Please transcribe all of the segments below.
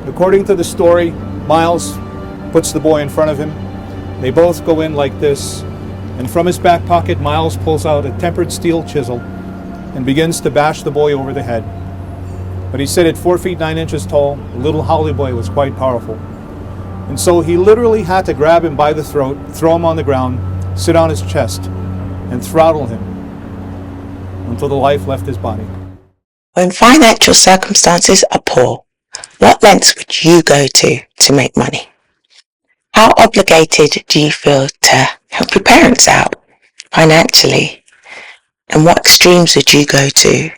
According to the story, Myles puts the boy in front of him. They both go in like this, and from his back pocket, Myles pulls out a tempered steel chisel and begins to bash the boy over the head. But he said at 4 feet 9 inches tall, the little Howley boy was quite powerful. And so he literally had to grab him by the throat, throw him on the ground, sit on his chest, and throttle him until the life left his body. When financial circumstances are poor, what lengths would you go to make money? How obligated do you feel to help your parents out financially? And what extremes would you go to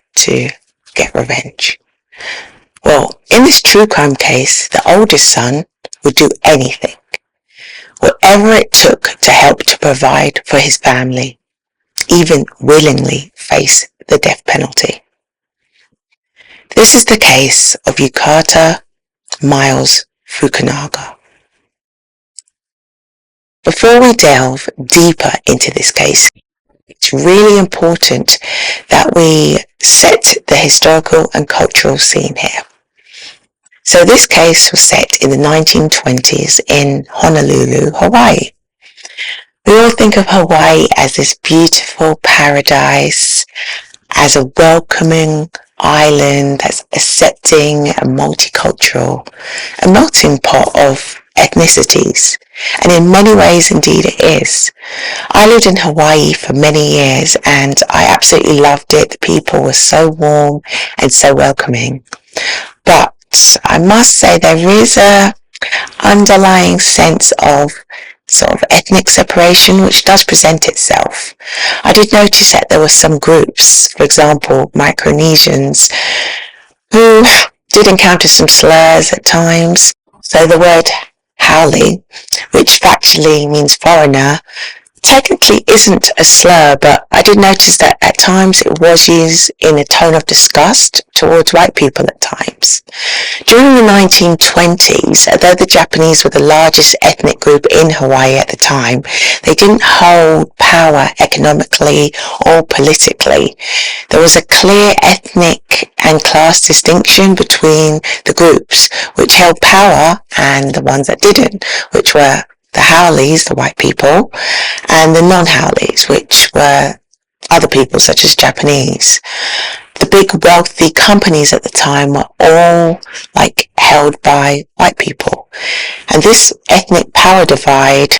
get revenge? Well, in this true crime case, the oldest son would do anything, whatever it took to help to provide for his family, even willingly face the death penalty. This is the case of Yutaka Myles Fukunaga. Before we delve deeper into this case, it's really important that we set the historical and cultural scene here. So this case was set in the 1920s in Honolulu, Hawaii. We all think of Hawaii as this beautiful paradise, as a welcoming island that's accepting and multicultural, a melting pot of ethnicities. And in many ways, indeed, it is. I lived in Hawaii for many years and I absolutely loved it. The people were so warm and so welcoming. But I must say there is a underlying sense of sort of ethnic separation which does present itself. I did notice that there were some groups, for example, Micronesians, who did encounter some slurs at times. So the word haole, which factually means foreigner, technically isn't a slur, but I did notice that at times it was used in a tone of disgust towards white people at times. During the 1920s, although the Japanese were the largest ethnic group in Hawaii at the time, they didn't hold power economically or politically. There was a clear ethnic and class distinction between the groups which held power and the ones that didn't, which were the haoles, the white people, and the non-haoles, which were other people such as Japanese. The big wealthy companies at the time were all held by white people. And this ethnic power divide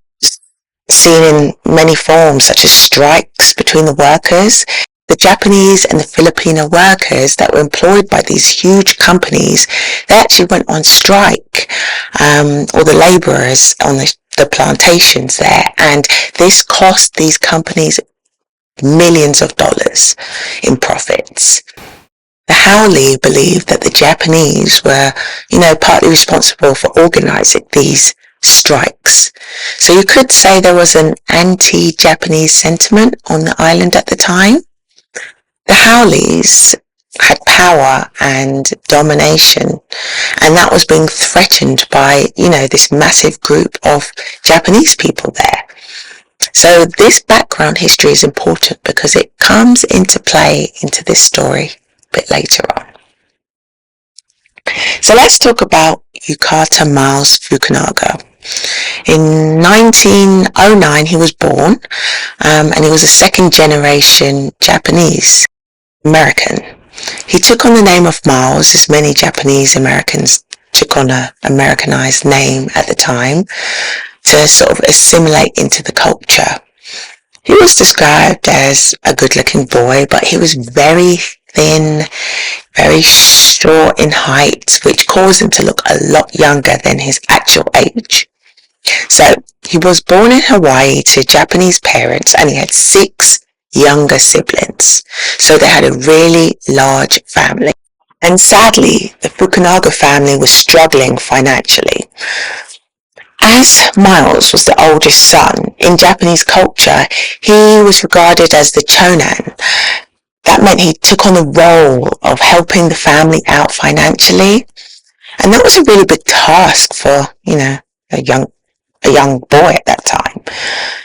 seen in many forms such as strikes between the workers. The Japanese and the Filipino workers that were employed by these huge companies, they actually went on strike, or the laborers on the plantations there, and this cost these companies millions of dollars in profits. The haole believed that the Japanese were, partly responsible for organizing these strikes. So you could say there was an anti-Japanese sentiment on the island at the time. The haoles had power and domination, and that was being threatened by, this massive group of Japanese people there. So this background history is important because it comes into play into this story a bit later on. So let's talk about Yutaka Myles Fukunaga. In 1909 he was born, and he was a second generation Japanese American. He took on the name of Myles, as many Japanese Americans took on an Americanized name at the time, to sort of assimilate into the culture. He was described as a good-looking boy, but he was very thin, very short in height, which caused him to look a lot younger than his actual age. So he was born in Hawaii to Japanese parents, and he had 6 younger siblings. So they had a really large family. And sadly, the Fukunaga family was struggling financially. As Myles was the oldest son, in Japanese culture, he was regarded as the chonan. That meant he took on the role of helping the family out financially. And that was a really big task for, a young boy at that time.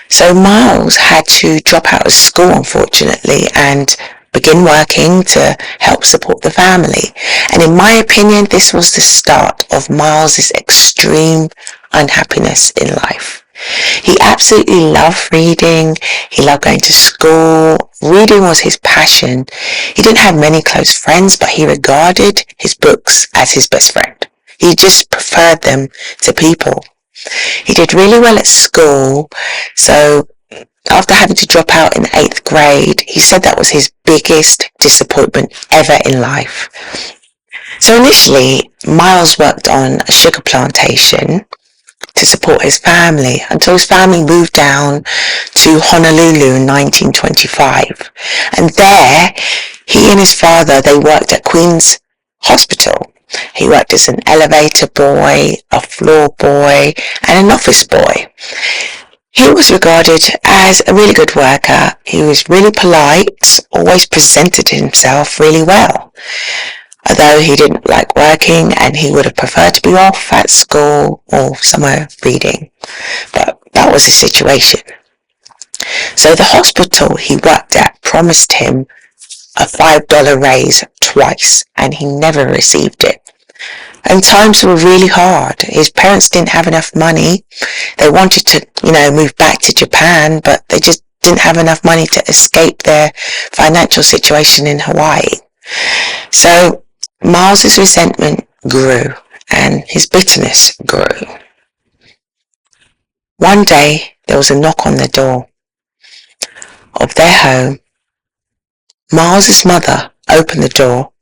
So Myles had to drop out of school, unfortunately, and begin working to help support the family. And in my opinion, this was the start of Myles's extreme unhappiness in life. He absolutely loved reading. He loved going to school. Reading was his passion. He didn't have many close friends, but he regarded his books as his best friend. He just preferred them to people. He did really well at school, so after having to drop out in 8th grade, he said that was his biggest disappointment ever in life. So initially, Myles worked on a sugar plantation to support his family until his family moved down to Honolulu in 1925. And there, he and his father, they worked at Queen's Hospital. He worked as an elevator boy, a floor boy, and an office boy. He was regarded as a really good worker. He was really polite, always presented himself really well. Although he didn't like working and he would have preferred to be off at school or somewhere reading. But that was his situation. So the hospital he worked at promised him a $5 raise twice, and he never received it. And times were really hard. His parents didn't have enough money. They wanted to, move back to Japan, but they just didn't have enough money to escape their financial situation in Hawaii. So Myles's resentment grew and his bitterness grew. One day there was a knock on the door of their home. Myles's mother opened the door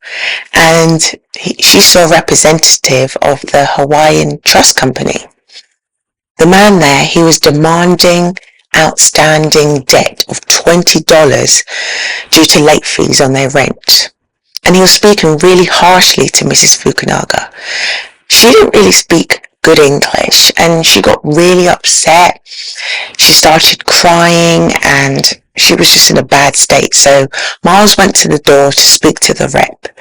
and she saw a representative of the Hawaiian Trust Company. The man there, he was demanding outstanding debt of $20 due to late fees on their rent. And he was speaking really harshly to Mrs. Fukunaga. She didn't really speak good English and she got really upset. She started crying and she was just in a bad state. So Myles went to the door to speak to the rep.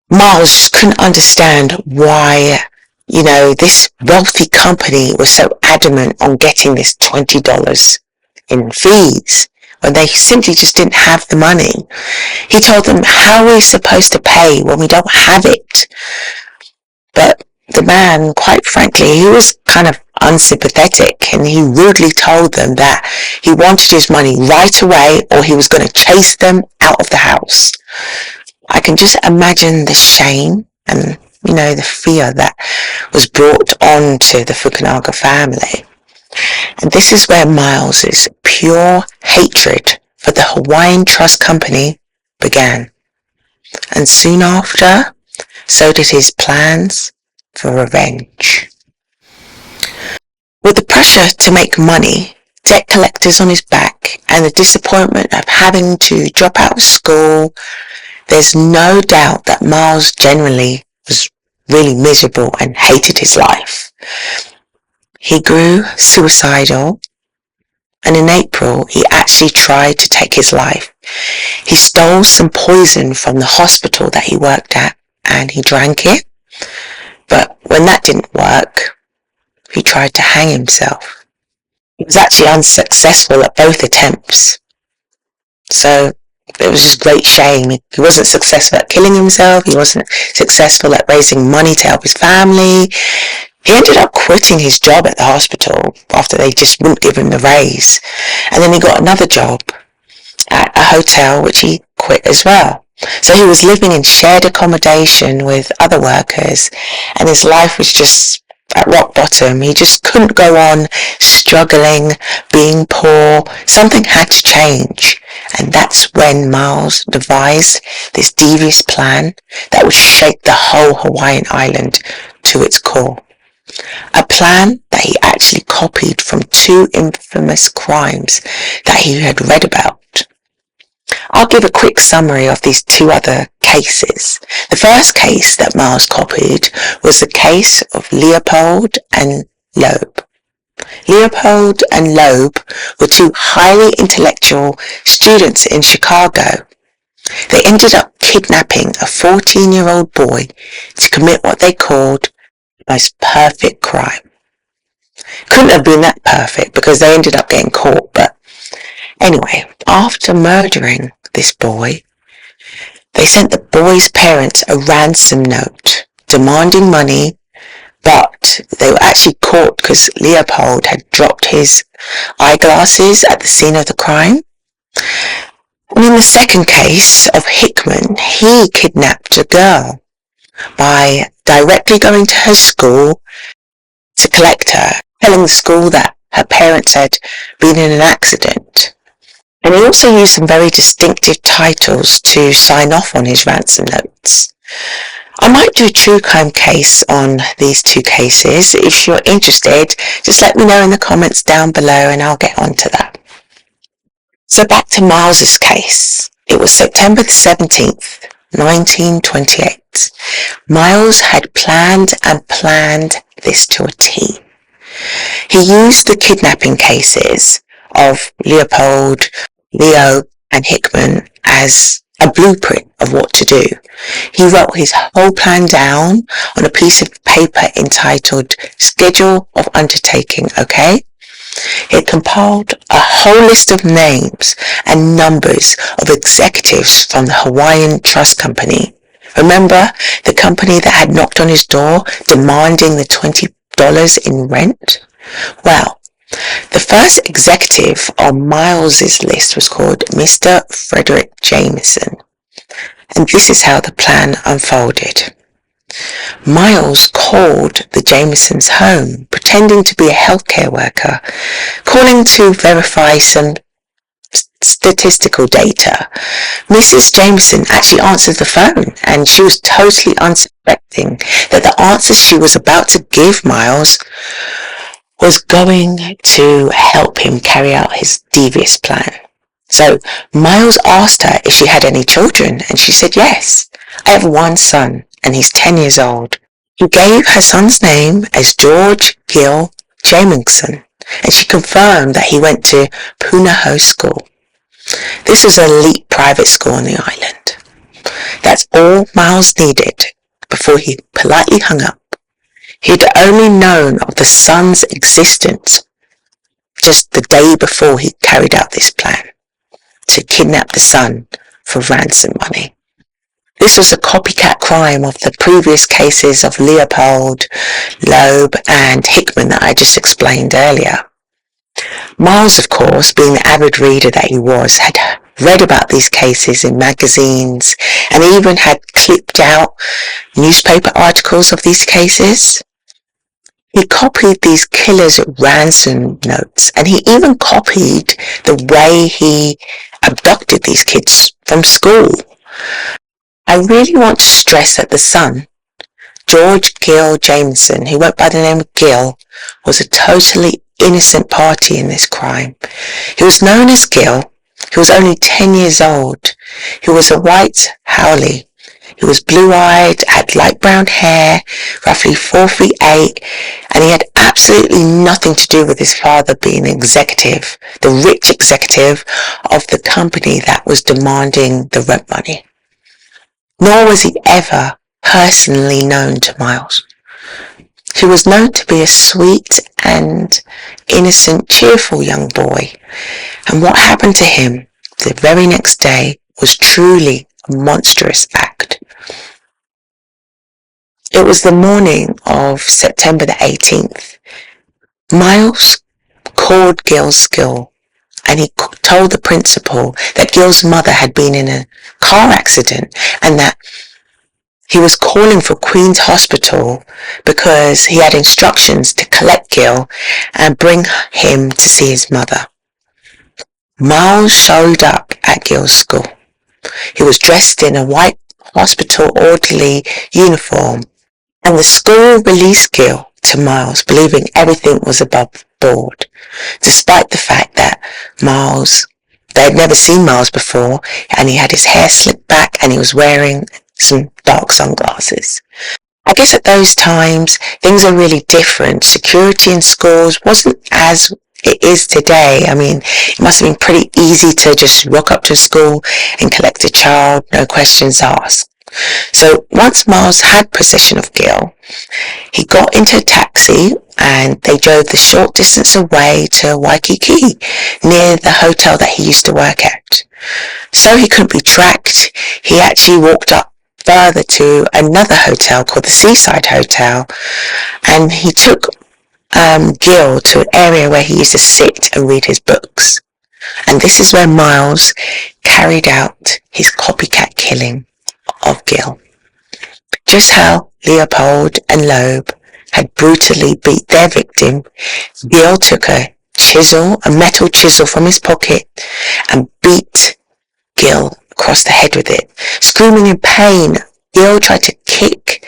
Myles just couldn't understand why, this wealthy company was so adamant on getting this $20 in fees when they simply just didn't have the money. He told them, how are we supposed to pay when we don't have it? But the man, quite frankly, he was kind of unsympathetic and he rudely told them that he wanted his money right away or he was going to chase them out of the house. I can just imagine the shame and, the fear that was brought on to the Fukunaga family. And this is where Myles's pure hatred for the Hawaiian Trust Company began. And soon after, so did his plans for revenge. With the pressure to make money, debt collectors on his back, and the disappointment of having to drop out of school, there's no doubt that Myles generally was really miserable and hated his life. He grew suicidal, and in April, he actually tried to take his life. He stole some poison from the hospital that he worked at, and he drank it. But when that didn't work, he tried to hang himself. He was actually unsuccessful at both attempts. So it was just great shame. He wasn't successful at killing himself. He wasn't successful at raising money to help his family. He ended up quitting his job at the hospital after they just wouldn't give him the raise. And then he got another job at a hotel, which he quit as well. So he was living in shared accommodation with other workers, and his life was just at rock bottom. He just couldn't go on struggling, being poor. Something had to change. And that's when Myles devised this devious plan that would shake the whole Hawaiian island to its core. A plan that he actually copied from two infamous crimes that he had read about. I'll give a quick summary of these two other cases. The first case that Myles copied was the case of Leopold and Loeb. Leopold and Loeb were two highly intellectual students in Chicago. They ended up kidnapping a 14-year-old boy to commit what they called the most perfect crime. Couldn't have been that perfect because they ended up getting caught, but anyway, after murdering this boy. They sent the boy's parents a ransom note demanding money, but they were actually caught because Leopold had dropped his eyeglasses at the scene of the crime. And in the second case of Hickman, he kidnapped a girl by directly going to her school to collect her, telling the school that her parents had been in an accident. And he also used some very distinctive titles to sign off on his ransom notes. I might do a true crime case on these two cases. If you're interested, just let me know in the comments down below and I'll get onto that. So back to Myles's case. It was September the 17th, 1928. Myles had planned this to a T. He used the kidnapping cases of Leopold, Leo, and Hickman as a blueprint of what to do. He wrote his whole plan down on a piece of paper entitled Schedule of Undertaking, okay? It compiled a whole list of names and numbers of executives from the Hawaiian Trust Company. Remember the company that had knocked on his door demanding the $20 in rent? Well, the first executive on Myles's list was called Mr. Frederick Jameson. And this is how the plan unfolded. Myles called the Jamesons' home, pretending to be a healthcare worker, calling to verify some statistical data. Mrs. Jameson actually answered the phone, and she was totally unsuspecting that the answer she was about to give Myles was going to help him carry out his devious plan. So Myles asked her if she had any children, and she said yes. I have one son, and he's 10 years old. He gave her son's name as George Gill Jamison, and she confirmed that he went to Punahou School. This was an elite private school on the island. That's all Myles needed before he politely hung up. He'd only known of the son's existence just the day before he carried out this plan to kidnap the son for ransom money. This was a copycat crime of the previous cases of Leopold, Loeb, and Hickman that I just explained earlier. Myles, of course, being the avid reader that he was, had read about these cases in magazines and even had clipped out newspaper articles of these cases. He copied these killers' ransom notes, and he even copied the way he abducted these kids from school. I really want to stress that the son, George Gill Jamison, who went by the name of Gill, was a totally innocent party in this crime. He was known as Gill. He was only 10 years old. He was a white haole. He was blue-eyed, had light brown hair, roughly 4'8", and he had absolutely nothing to do with his father being an executive, the rich executive of the company that was demanding the rent money. Nor was he ever personally known to Myles. He was known to be a sweet and innocent, cheerful young boy, and what happened to him the very next day was truly a monstrous act. It was the morning of September the 18th. Myles called Gill's school, and he told the principal that Gill's mother had been in a car accident and that he was calling for Queen's Hospital because he had instructions to collect Gill and bring him to see his mother. Myles showed up at Gill's school. He was dressed in a white hospital orderly uniform, and the school released Gill to Myles, believing everything was above board, despite the fact that they had never seen Myles before, and he had his hair slicked back and he was wearing some dark sunglasses. I guess at those times, things are really different. Security in schools wasn't as it is today. I mean, it must have been pretty easy to just rock up to school and collect a child, no questions asked. So once Myles had possession of Gill, he got into a taxi and they drove the short distance away to Waikiki, near the hotel that he used to work at. So he couldn't be tracked, he actually walked up further to another hotel called the Seaside Hotel, and he took Gil to an area where he used to sit and read his books. And this is where Myles carried out his copycat killing of Gil. Just how Leopold and Loeb had brutally beat their victim, Gil took a metal chisel from his pocket, and beat Gil across the head with it. Screaming in pain, Gil tried to kick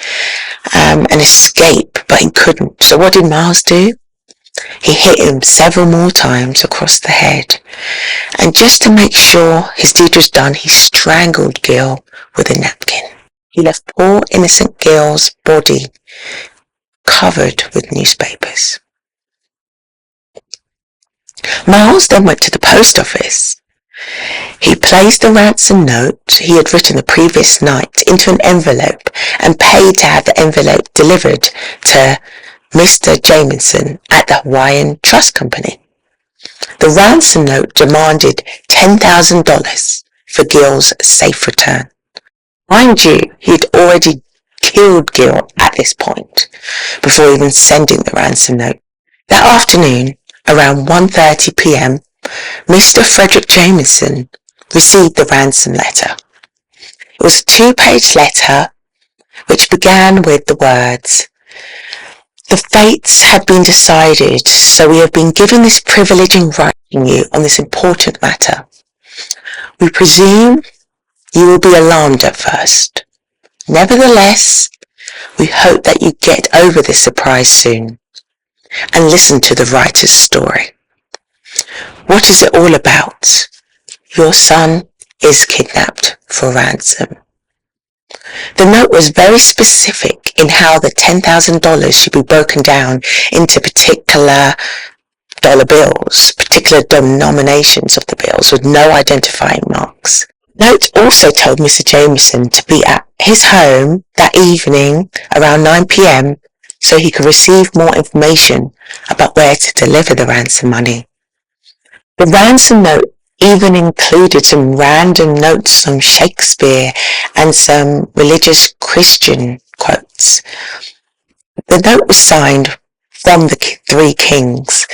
and escape, but he couldn't. So what did Myles do? He hit him several more times across the head. And just to make sure his deed was done, he strangled Gil with a napkin. He left poor innocent Gil's body covered with newspapers. Myles then went to the post office. He placed the ransom note he had written the previous night into an envelope and paid to have the envelope delivered to Mr. Jamieson at the Hawaiian Trust Company. The ransom note demanded $10,000 for Gil's safe return. Mind you, he'd already killed Gil at this point, before even sending the ransom note. That afternoon, around 1:30 p.m., Mr. Frederick Jamieson received the ransom letter. It was a 2-page letter which began with the words, "The fates have been decided, so we have been given this privilege in writing you on this important matter. We presume you will be alarmed at first. Nevertheless, we hope that you get over this surprise soon and listen to the writer's story. What is it all about? Your son is kidnapped for ransom." The note was very specific in how the $10,000 should be broken down into particular dollar bills, particular denominations of the bills with no identifying marks. The note also told Mr. Jamieson to be at his home that evening around 9 p.m. so he could receive more information about where to deliver the ransom money. The ransom note even included some random notes from Shakespeare and some religious Christian quotes. The note was signed from the Three Kings.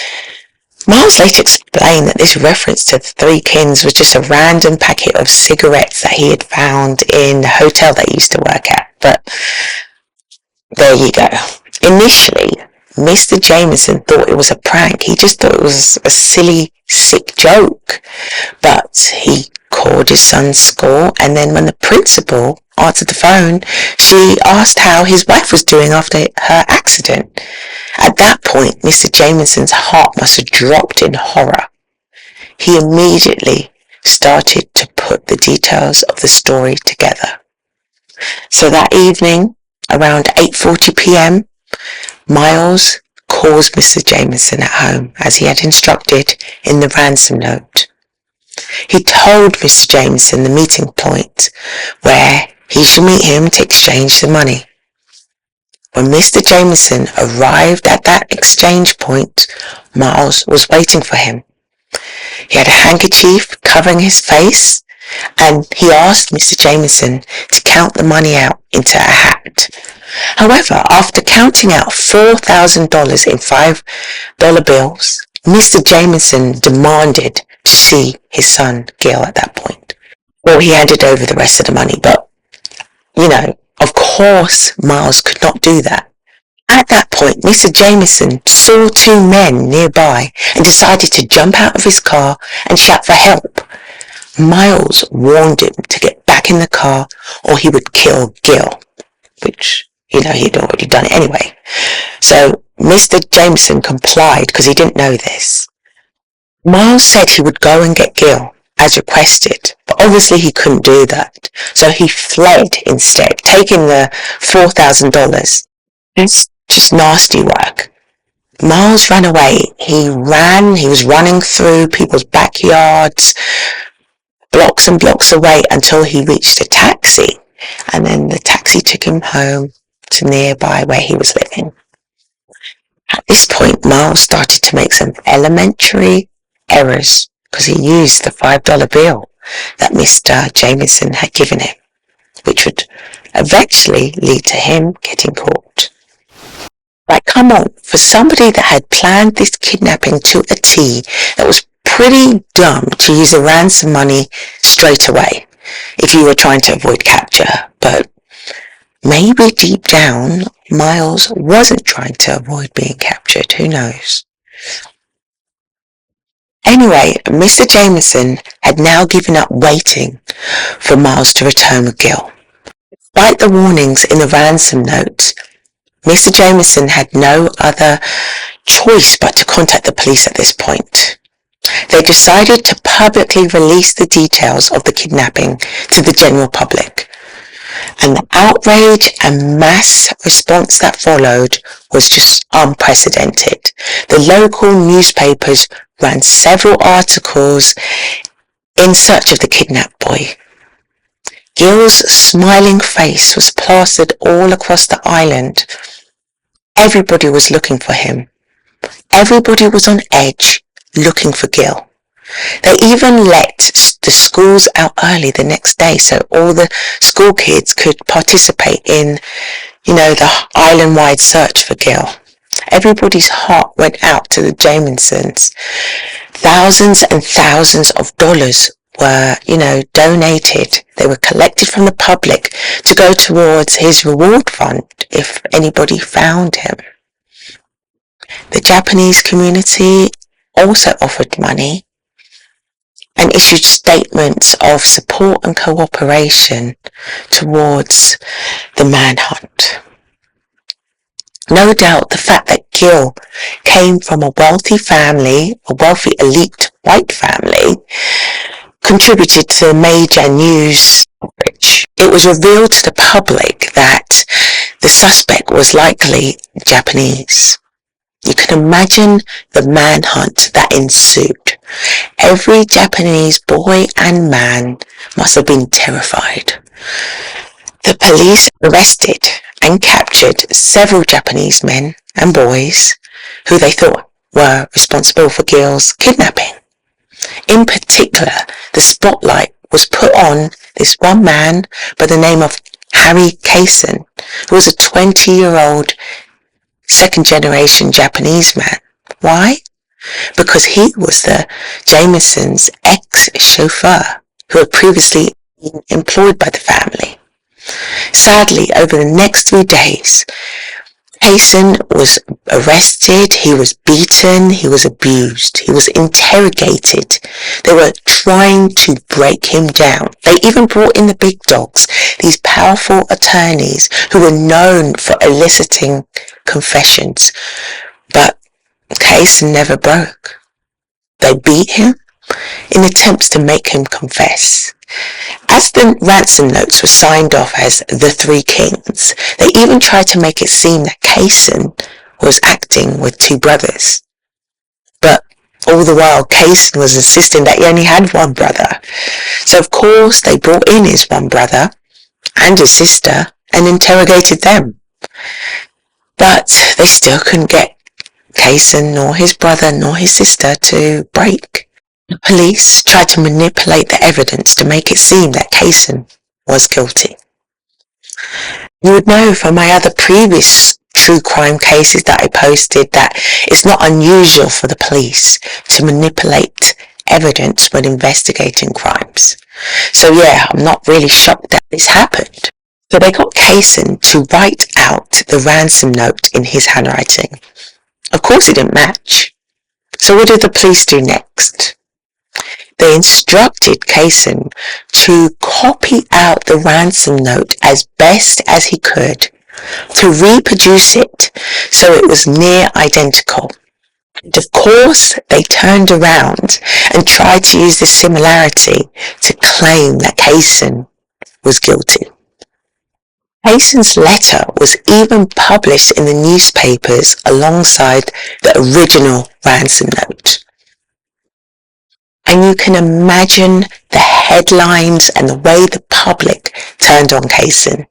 Myles later explained that this reference to the Three Kings was just a random packet of cigarettes that he had found in the hotel that he used to work at. But there you go. Initially, Mr. Jamieson thought it was a prank. He just thought it was a silly, sick joke. But he called his son's school, and then when the principal answered the phone, she asked how his wife was doing after her accident. At that point, Mr. Jamieson's heart must have dropped in horror. He immediately started to put the details of the story together. So that evening, around 8:40 p.m., Myles calls Mr. Jamieson at home as he had instructed in the ransom note. He told Mr. Jamieson the meeting point where he should meet him to exchange the money. When Mr. Jamieson arrived at that exchange point, Myles was waiting for him. He had a handkerchief covering his face, and he asked Mr. Jamieson to count the money out into a hat. However, after counting out $4,000 in $5 bills, Mr. Jamieson demanded to see his son, Gil, at that point. Well, he handed over the rest of the money, but, of course, Myles could not do that. At that point, Mr. Jamieson saw two men nearby and decided to jump out of his car and shout for help. Myles warned him to get back in the car or he would kill Gil, which, he'd already done it anyway. So Mr. Jamieson complied because he didn't know this. Myles said he would go and get Gil, as requested, but obviously he couldn't do that. So he fled instead, taking the $4,000. It's just nasty work. Myles ran away. He was running through people's backyards, blocks and blocks away until he reached a taxi. And then the taxi took him home to nearby where he was living. At this point, Myles started to make some elementary errors because he used the $5 bill. that Mr. Jameson had given him, which would eventually lead to him getting caught. Like, come on, for somebody that had planned this kidnapping to a T, that was pretty dumb to use the ransom money straight away if you were trying to avoid capture. But maybe deep down, Myles wasn't trying to avoid being captured. Who knows? Anyway, Mr. Jameson had now given up waiting for Myles to return with Gil. Despite the warnings in the ransom note, Mr. Jameson had no other choice but to contact the police at this point. They decided to publicly release the details of the kidnapping to the general public, and the outrage and mass response that followed was just unprecedented. The local newspapers ran several articles in search of the kidnapped boy. Gil's smiling face was plastered all across the island. Everybody was looking for him. Everybody was on edge, looking for Gil. They even let the schools out early the next day so all the school kids could participate in, the island-wide search for Gil. Everybody's heart went out to the Jamesons. Thousands and thousands of dollars were, donated. They were collected from the public to go towards his reward fund if anybody found him. The Japanese community also offered money and issued statements of support and cooperation towards the manhunt. No doubt the fact that Gil came from a wealthy family, a wealthy elite white family, contributed to the major news coverage. It was revealed to the public that the suspect was likely Japanese. You can imagine the manhunt that ensued. Every Japanese boy and man must have been terrified. The police arrested and captured several Japanese men and boys who they thought were responsible for Gil's kidnapping. In particular, the spotlight was put on this one man by the name of Harry Kaysen, who was a 20-year-old second-generation Japanese man. Why? Because he was the Jamesons' ex-chauffeur who had previously been employed by the family. Sadly, over the next 3 days, Kaysen was arrested, he was beaten, he was abused, he was interrogated. They were trying to break him down. They even brought in the big dogs, these powerful attorneys who were known for eliciting confessions. But Kaysen never broke. They beat him in attempts to make him confess. As the ransom notes were signed off as the Three Kings, they even tried to make it seem that Kaysen was acting with two brothers. But all the while, Kaysen was insisting that he only had one brother. So of course, they brought in his one brother and his sister and interrogated them. But they still couldn't get Kaysen nor his brother nor his sister to break. The police tried to manipulate the evidence to make it seem that Kaysen was guilty. You would know from my other previous true crime cases that I posted that it's not unusual for the police to manipulate evidence when investigating crimes. So yeah, I'm not really shocked that this happened. So they got Kaysen to write out the ransom note in his handwriting. Of course it didn't match. So what did the police do next? They instructed Kaysen to copy out the ransom note as best as he could, to reproduce it so it was near identical. And of course, they turned around and tried to use this similarity to claim that Kaysen was guilty. Kaysen's letter was even published in the newspapers alongside the original ransom note. And you can imagine the headlines and the way the public turned on Kaysen.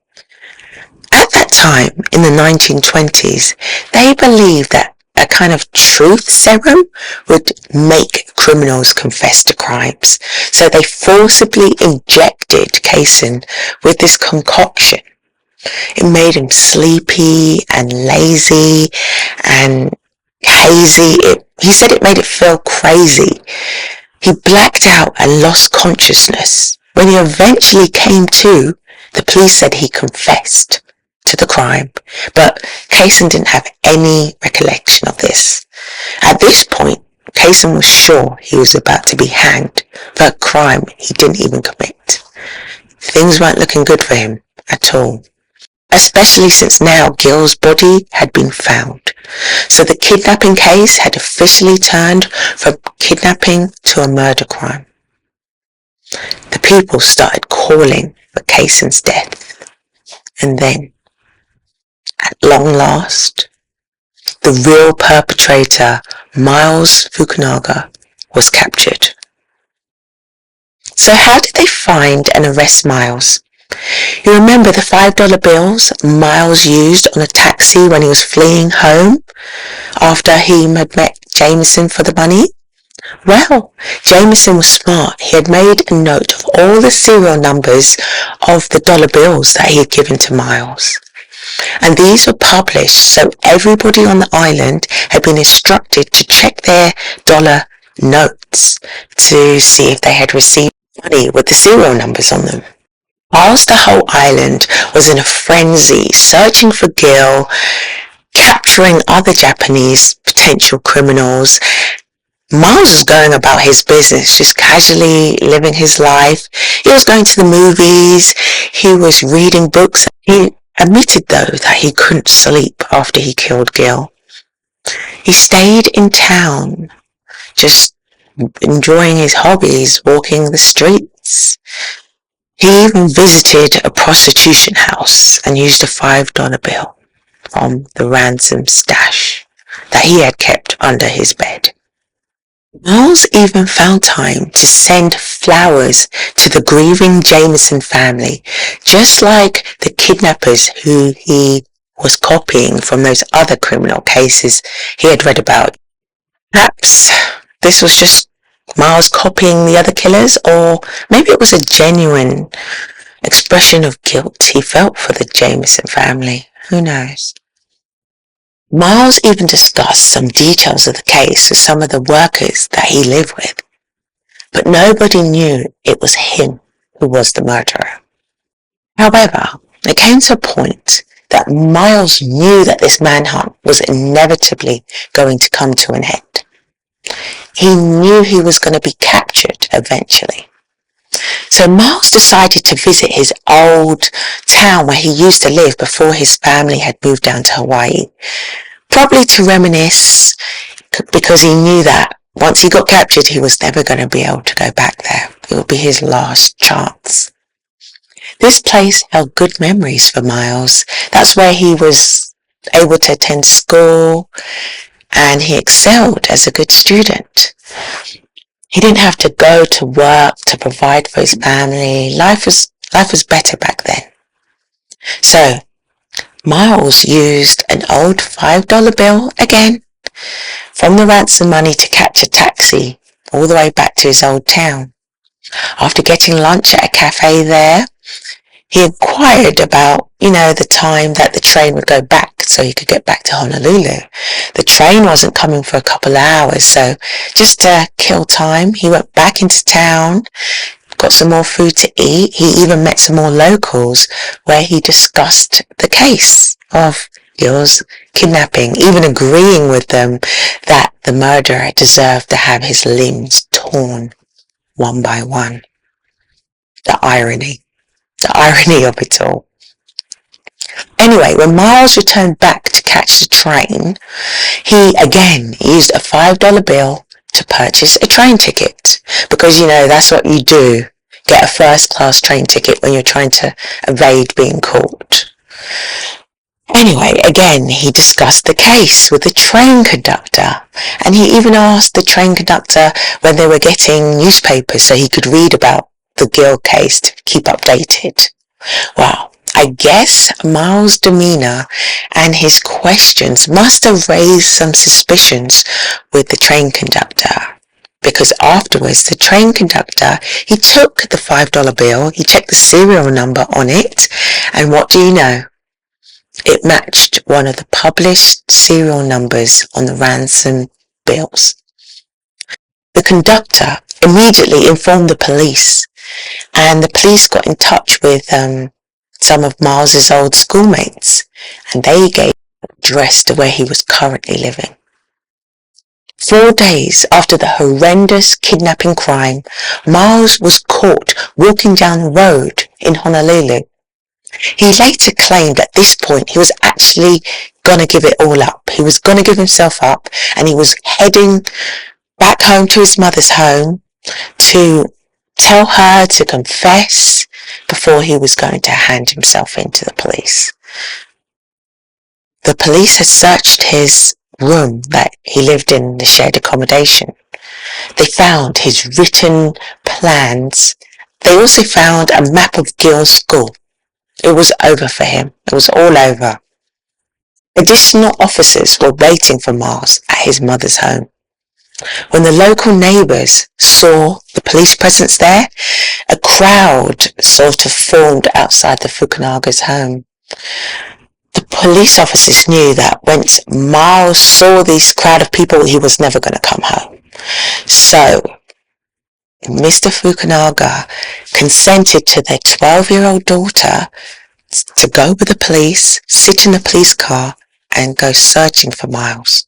At that time, in the 1920s, they believed that a kind of truth serum would make criminals confess to crimes. So they forcibly injected Kaysen with this concoction. It made him sleepy and lazy and hazy. He said it made it feel crazy. He blacked out and lost consciousness. When he eventually came to, the police said he confessed to the crime, but Kaysen didn't have any recollection of this. At this point, Kaysen was sure he was about to be hanged for a crime he didn't even commit. Things weren't looking good for him at all, especially since now Gil's body had been found. So the kidnapping case had officially turned from kidnapping to a murder crime. The people started calling for Kaysen's death. And then, at long last, the real perpetrator, Myles Fukunaga, was captured. So how did they find and arrest Myles? You remember the $5 bills Myles used on a taxi when he was fleeing home after he had met Jameson for the money? Well, Jameson was smart. He had made a note of all the serial numbers of the dollar bills that he had given to Myles. And these were published, so everybody on the island had been instructed to check their dollar notes to see if they had received money with the serial numbers on them. Whilst the whole island was in a frenzy, searching for Gil, capturing other Japanese potential criminals, Myles was going about his business, just casually living his life. He was going to the movies, he was reading books. He admitted, though, that he couldn't sleep after he killed Gil. He stayed in town, just enjoying his hobbies, walking the streets. He even visited a prostitution house and used a $5 bill from the ransom stash that he had kept under his bed. Myles even found time to send flowers to the grieving Jameson family, just like the kidnappers who he was copying from those other criminal cases he had read about. Perhaps this was just Myles copying the other killers, or maybe it was a genuine expression of guilt he felt for the Jameson family. Who knows? Myles even discussed some details of the case with some of the workers that he lived with, but nobody knew it was him who was the murderer. However, it came to a point that Myles knew that this manhunt was inevitably going to come to an end. He knew he was going to be captured eventually. So Myles decided to visit his old town where he used to live before his family had moved down to Hawaii. Probably to reminisce, because he knew that once he got captured, he was never going to be able to go back there. It would be his last chance. This place held good memories for Myles. That's where he was able to attend school, and he excelled as a good student. He didn't have to go to work to provide for his family. Life was better back then. So, Myles used an old $5 bill again from the ransom money to catch a taxi all the way back to his old town. After getting lunch at a cafe there, he inquired about, the time that the train would go back so he could get back to Honolulu. The train wasn't coming for a couple of hours, so just to kill time, he went back into town, got some more food to eat. He even met some more locals where he discussed the case of Gil's kidnapping, even agreeing with them that the murderer deserved to have his limbs torn one by one. The irony of it all. Anyway, when Myles returned back to catch the train, he again used a $5 bill to purchase a train ticket, because that's what you do, get a first class train ticket when you're trying to evade being caught. Anyway, again, he discussed the case with the train conductor, and he even asked the train conductor when they were getting newspapers so he could read about the Gil case to keep updated. Well, I guess Miles' demeanor and his questions must have raised some suspicions with the train conductor. Because afterwards, the train conductor, he took the $5 bill, he checked the serial number on it, and what do you know? It matched one of the published serial numbers on the ransom bills. The conductor immediately informed the police, and the police got in touch with some of Miles's old schoolmates, and they gave an address to where he was currently living. 4 days after the horrendous kidnapping crime, Miles was caught walking down the road in Honolulu. He later claimed at this point he was actually going to give it all up. He was going to give himself up, and he was heading back home to his mother's home to tell her to confess before he was going to hand himself in to the police. The police had searched his room that he lived in, the shared accommodation. They found his written plans. They also found a map of Gill's school. It was over for him. It was all over. Additional officers were waiting for Miles at his mother's home. When the local neighbours saw the police presence there, a crowd sort of formed outside the Fukunaga's home. The police officers knew that once Miles saw this crowd of people, he was never going to come home. So Mr. Fukunaga consented to their 12-year-old daughter to go with the police, sit in the police car, and go searching for Miles.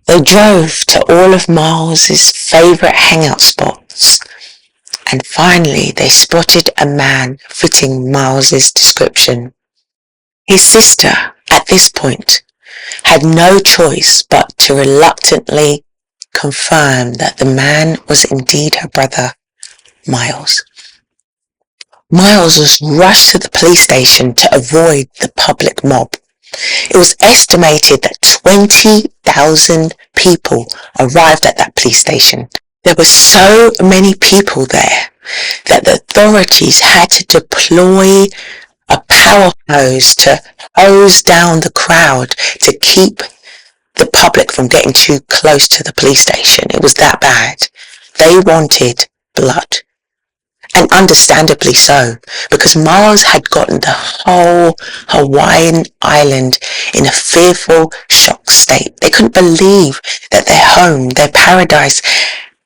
They drove to all of Miles's favourite hangout spots, and finally they spotted a man fitting Miles's description. His sister, at this point, had no choice but to reluctantly confirm that the man was indeed her brother, Miles. Miles was rushed to the police station to avoid the public mob. It was estimated that 20,000 people arrived at that police station. There were so many people there that the authorities had to deploy a power hose to hose down the crowd to keep the public from getting too close to the police station. It was that bad. They wanted blood. And understandably so, because Miles had gotten the whole Hawaiian island in a fearful, shocked state. They couldn't believe that their home, their paradise,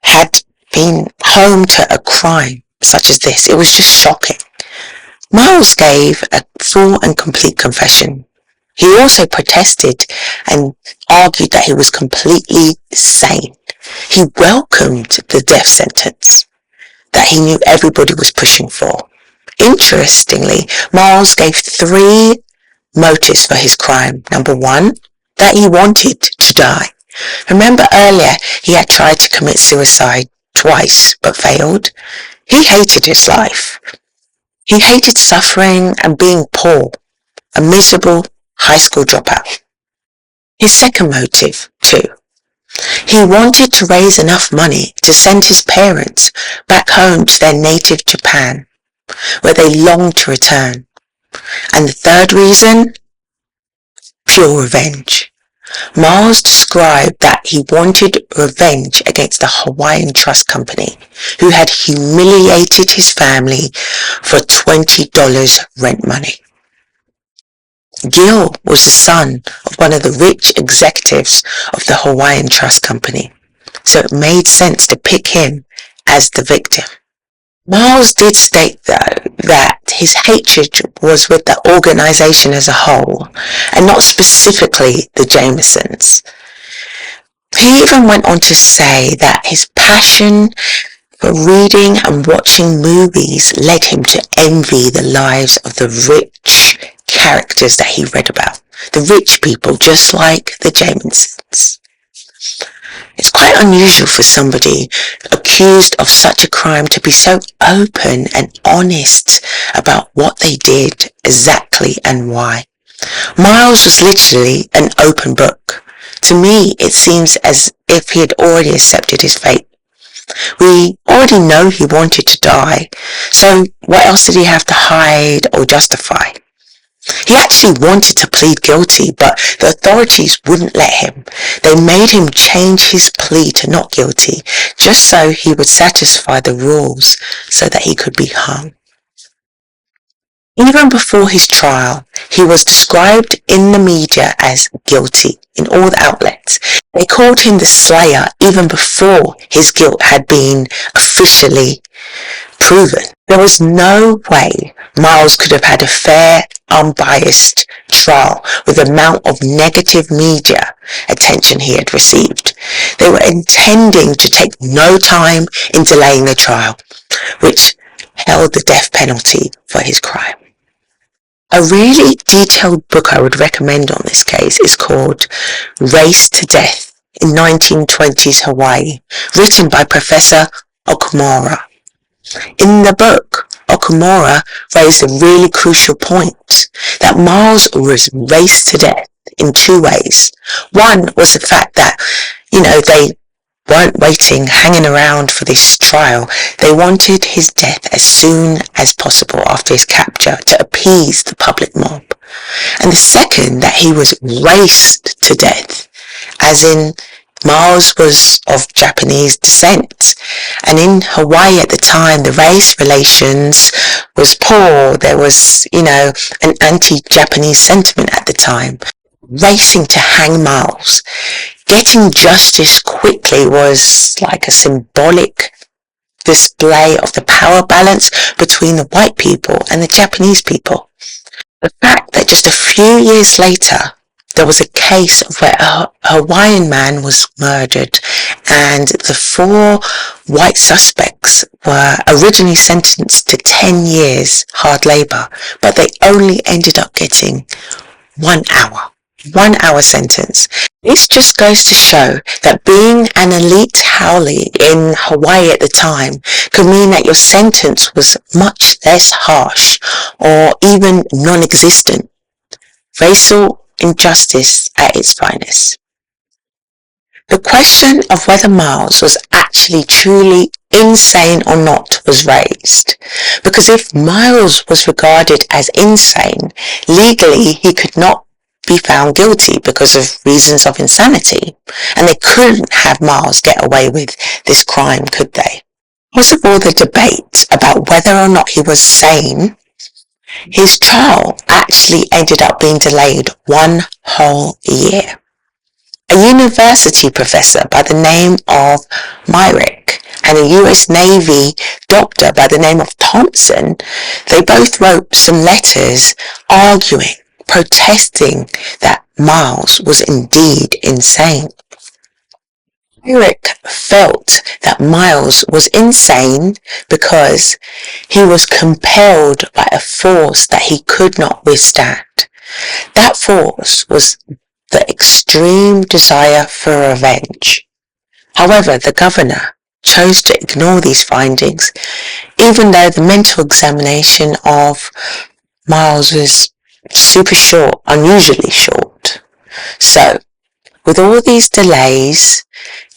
had been home to a crime such as this. It was just shocking. Miles gave a full and complete confession. He also protested and argued that he was completely sane. He welcomed the death sentence that he knew everybody was pushing for. Interestingly, Miles gave 3 motives for his crime. Number 1, that he wanted to die. Remember earlier, he had tried to commit suicide twice, but failed. He hated his life. He hated suffering and being poor, a miserable high school dropout. His second motive, too. He wanted to raise enough money to send his parents back home to their native Japan, where they longed to return. And the third reason? Pure revenge. Miles described that he wanted revenge against the Hawaiian Trust Company, who had humiliated his family for $20 rent money. Gill was the son of one of the rich executives of the Hawaiian Trust Company, so it made sense to pick him as the victim. Miles did state, though, that his hatred was with the organization as a whole, and not specifically the Jamesons. He even went on to say that his passion for reading and watching movies led him to envy the lives of the rich characters that he read about. The rich people, just like the Jamesons. It's quite unusual for somebody accused of such a crime to be so open and honest about what they did exactly and why. Miles was literally an open book. To me, it seems as if he had already accepted his fate. We already know he wanted to die, so what else did he have to hide or justify? He actually wanted to plead guilty, but the authorities wouldn't let him. They made him change his plea to not guilty, just so he would satisfy the rules so that he could be hung. Even before his trial, he was described in the media as guilty in all the outlets. They called him the Slayer even before his guilt had been officially proven. There was no way Myles could have had a fair, unbiased trial with the amount of negative media attention he had received. They were intending to take no time in delaying the trial, which held the death penalty for his crime. A really detailed book I would recommend on this case is called Race to Death in 1920s Hawaii, written by Professor Okumura. In the book, Okumura raised a really crucial point, that Myles was raced to death in two ways. One was the fact that, they weren't hanging around for this trial. They wanted his death as soon as possible after his capture to appease the public mob. And the second, that he was raced to death, as in Myles was of Japanese descent. And in Hawaii at the time, the race relations was poor. There was, an anti-Japanese sentiment at the time. Racing to hang Myles, getting justice quickly was like a symbolic display of the power balance between the white people and the Japanese people. The fact that just a few years later, there was a case where a Hawaiian man was murdered and the 4 white suspects were originally sentenced to 10 years hard labor, but they only ended up getting 1 hour. 1 hour sentence. This just goes to show that being an elite haole in Hawaii at the time could mean that your sentence was much less harsh or even non-existent. Racial injustice at its finest. The question of whether Myles was actually truly insane or not was raised, because if Myles was regarded as insane, legally he could not be found guilty because of reasons of insanity, and they couldn't have Myles get away with this crime, could they? Because of all the debate about whether or not he was sane, his trial actually ended up being delayed 1 whole year. A university professor by the name of Myrick and a US Navy doctor by the name of Thompson, they both wrote some letters arguing, protesting that Myles was indeed insane. Myrick felt that Myles was insane because he was compelled by a force that he could not withstand. That force was the extreme desire for revenge. However, the governor chose to ignore these findings, even though the mental examination of Myles was super short, unusually short. So, with all these delays,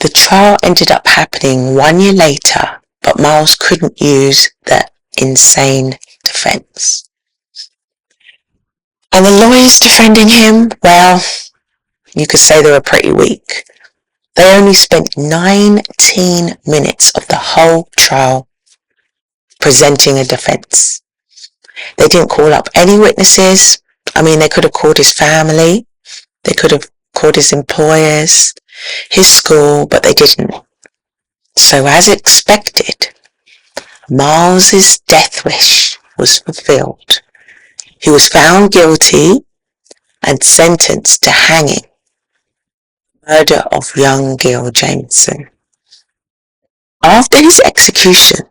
the trial ended up happening 1 year later, but Myles couldn't use the insane defense. And the lawyers defending him, well, you could say they were pretty weak. They only spent 19 minutes of the whole trial presenting a defense. They didn't call up any witnesses. They could have called his family. They could have called his employers, his school, but they didn't. So as expected, Myles's death wish was fulfilled. He was found guilty and sentenced to hanging. Murder of young Gil Jameson. After his execution,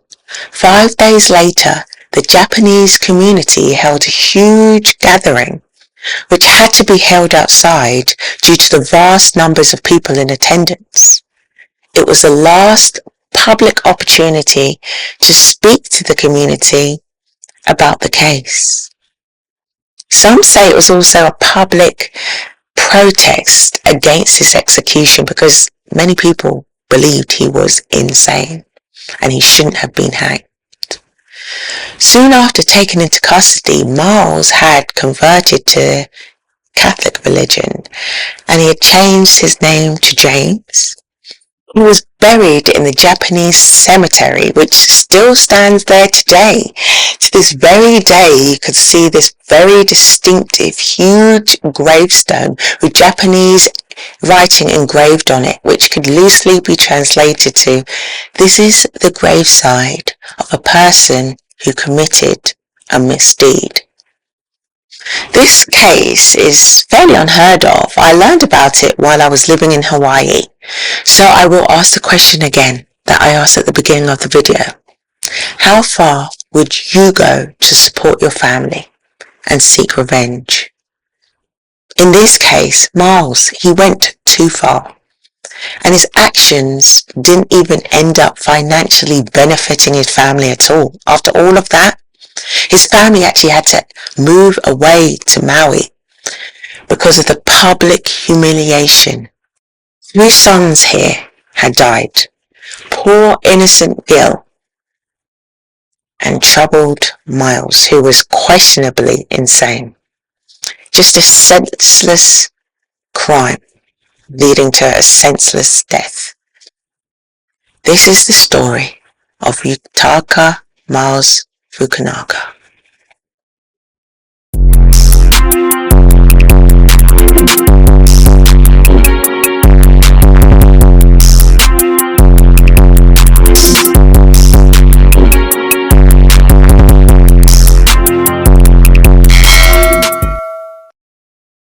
5 days later, the Japanese community held a huge gathering, which had to be held outside due to the vast numbers of people in attendance. It was the last public opportunity to speak to the community about the case. Some say it was also a public protest against this execution because many people believed he was insane and he shouldn't have been hanged. Soon after taken into custody, Myles had converted to Catholic religion and he had changed his name to James. He was buried in the Japanese cemetery, which still stands there today. To this very day, you could see this very distinctive, huge gravestone with Japanese writing engraved on it, which could loosely be translated to, "This is the graveside of a person who committed a misdeed." This case is fairly unheard of. I learned about it while I was living in Hawaii. So I will ask the question again that I asked at the beginning of the video. How far would you go to support your family and seek revenge? In this case, Myles, he went too far. And his actions didn't even end up financially benefiting his family at all. After all of that, his family actually had to move away to Maui because of the public humiliation. 3 sons here had died. Poor innocent Gil and troubled Myles, who was questionably insane. Just a senseless crime leading to a senseless death. This is the story of Yutaka Myles Fukunaga.